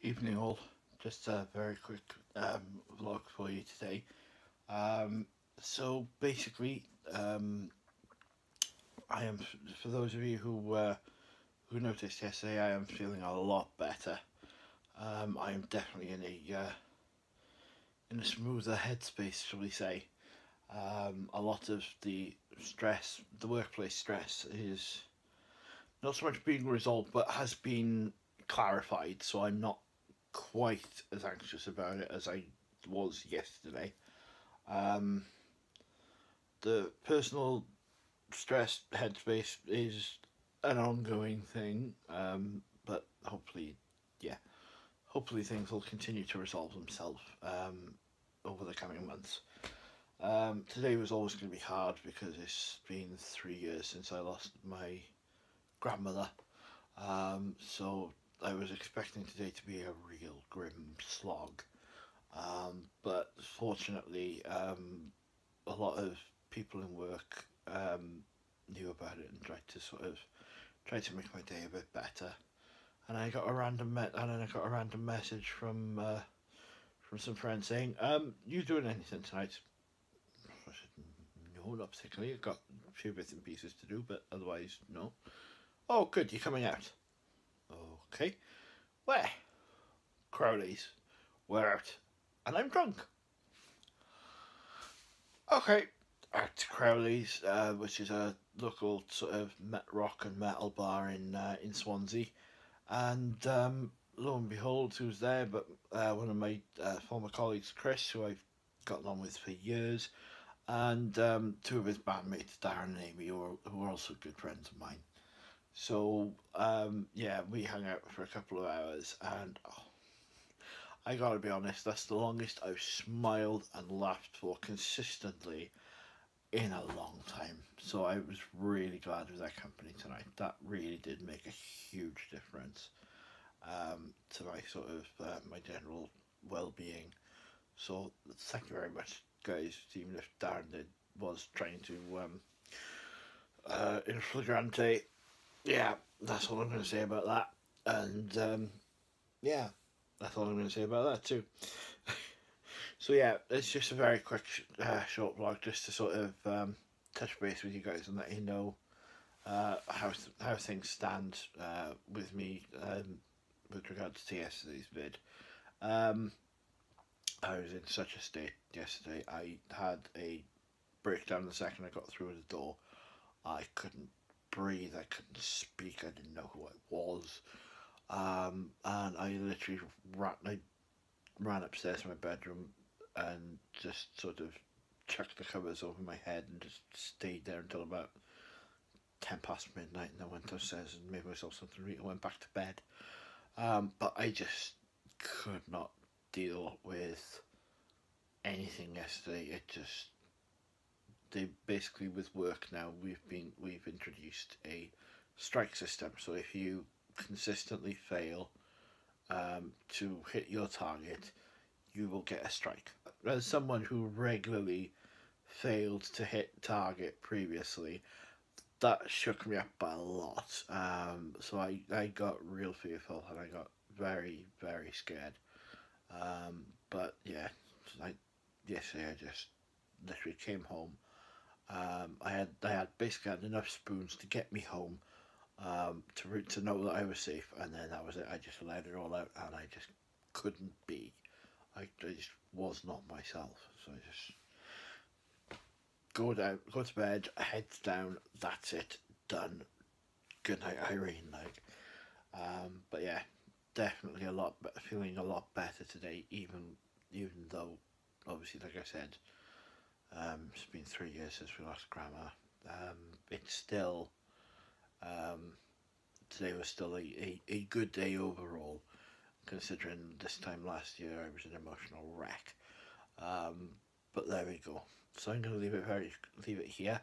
Evening all, just a very quick vlog for you today. Um, so basically, I am, for those of you who noticed yesterday, I am feeling a lot better. I am definitely in a smoother headspace, shall we say. A lot of the stress, the workplace stress, is not so much being resolved, but has been clarified. So I'm not quite as anxious about it as I was yesterday. Um, the personal stress headspace is an ongoing thing, but yeah, hopefully things will continue to resolve themselves over the coming months. Today was always going to be hard because it's been 3 years since I lost my grandmother. So I was expecting today to be a real grim slog. But fortunately, a lot of people in work knew about it and tried to make my day a bit better. And I got a random message from some friends saying, "You doing anything tonight?" I said, "No, not particularly. I've got a few bits and pieces to do, but otherwise, no." "Oh, good. You're coming out." "Okay. Where?" "Crowley's." "We're out. And I'm drunk." "Okay." Out to Crowley's, which is a local sort of rock and metal bar in Swansea, and lo and behold, who's there but one of my former colleagues, Chris, who I've gotten on with for years, and two of his bandmates, Darren and Amy, who are also good friends of mine. So yeah, we hung out for a couple of hours, and I gotta be honest, that's the longest I've smiled and laughed for consistently in a long time. So I was really glad with that company tonight. That really did make a huge difference to my sort of my general well-being. So thank you very much, guys. Even if was trying to in flagrante, yeah, that's all I'm going to say about that. And yeah, that's all I'm going to say about that too. So yeah, it's just a very quick, short vlog, just to sort of touch base with you guys and let you know how things stand with me with regards to yesterday's vid. I was in such a state yesterday. I had a breakdown the second I got through the door. I couldn't breathe. I couldn't speak. I didn't know who I was. And I literally ran upstairs to my bedroom and just sort of chucked the covers over my head and just stayed there until about 10 past midnight, and then went upstairs and made myself something to eat and went back to bed. But I just could not deal with anything yesterday. They basically, with work now, we've introduced a strike system. So if you consistently fail to hit your target, you will get a strike. As someone who regularly failed to hit target previously, that shook me up a lot. So I got real fearful and I got very, very scared. But yeah, yesterday I just literally came home. I had basically had enough spoons to get me home, to know that I was safe, and then that was it. I just let it all out, and I just couldn't be. I just was not myself. So I just go to bed, heads down. That's it, done. Good night, Irene. But yeah, definitely feeling a lot better today. Even though, obviously, like I said, it's been 3 years since we lost Grandma. It's still today was still a good day overall, considering this time last year I was an emotional wreck. But there we go. So I'm going to leave it here.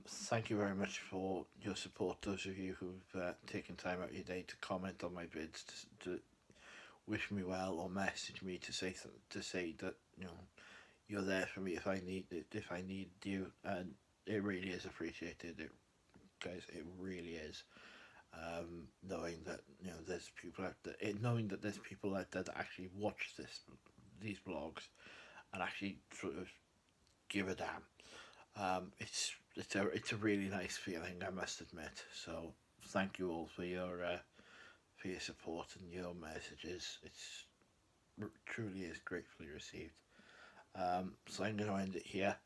Thank you very much for your support. Those of you who've taken time out of your day to comment on my vids, to wish me well, or message me to say that you're there for me if I need you, and it really is appreciated. Guys, it really is. knowing that there's people out there, knowing that there's people out there that actually watch these vlogs and actually sort of give a damn. It's a really nice feeling, I must admit. So thank you all for your support and your messages. It's truly is gratefully received. So I'm going to end it here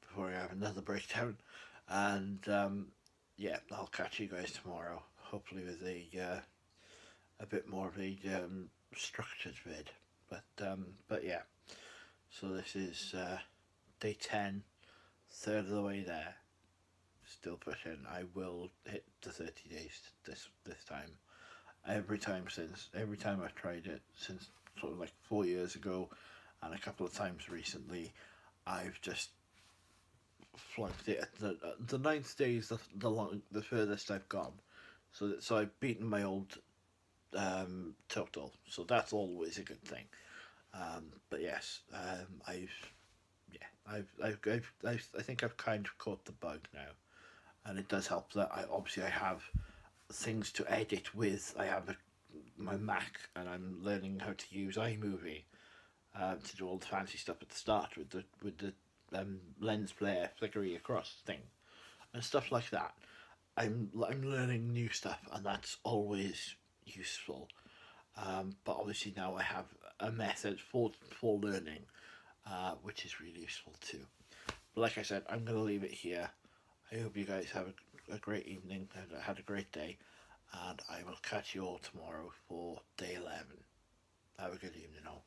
before I have another breakdown, and yeah, I'll catch you guys tomorrow. Hopefully with a bit more of a structured vid. But yeah. So this is day 10, third of the way there. Still pushing. I will hit the 30 days this time. Every time I've tried it since sort of like 4 years ago, and a couple of times recently, I've just flunked it. The ninth day is the furthest I've gone. So I've beaten my old total. So that's always a good thing. But yes, I think I've kind of caught the bug now, and it does help that I have things to edit with. I have my Mac, and I'm learning how to use iMovie to do all the fancy stuff at the start with the lens flare flickery across thing and stuff like that. I'm learning new stuff, and that's always useful. But obviously now I have a method for learning, which is really useful too. But like I said, I'm going to leave it here. I hope you guys have a great evening and had a great day, and I will catch you all tomorrow for day 11. Have a good evening all.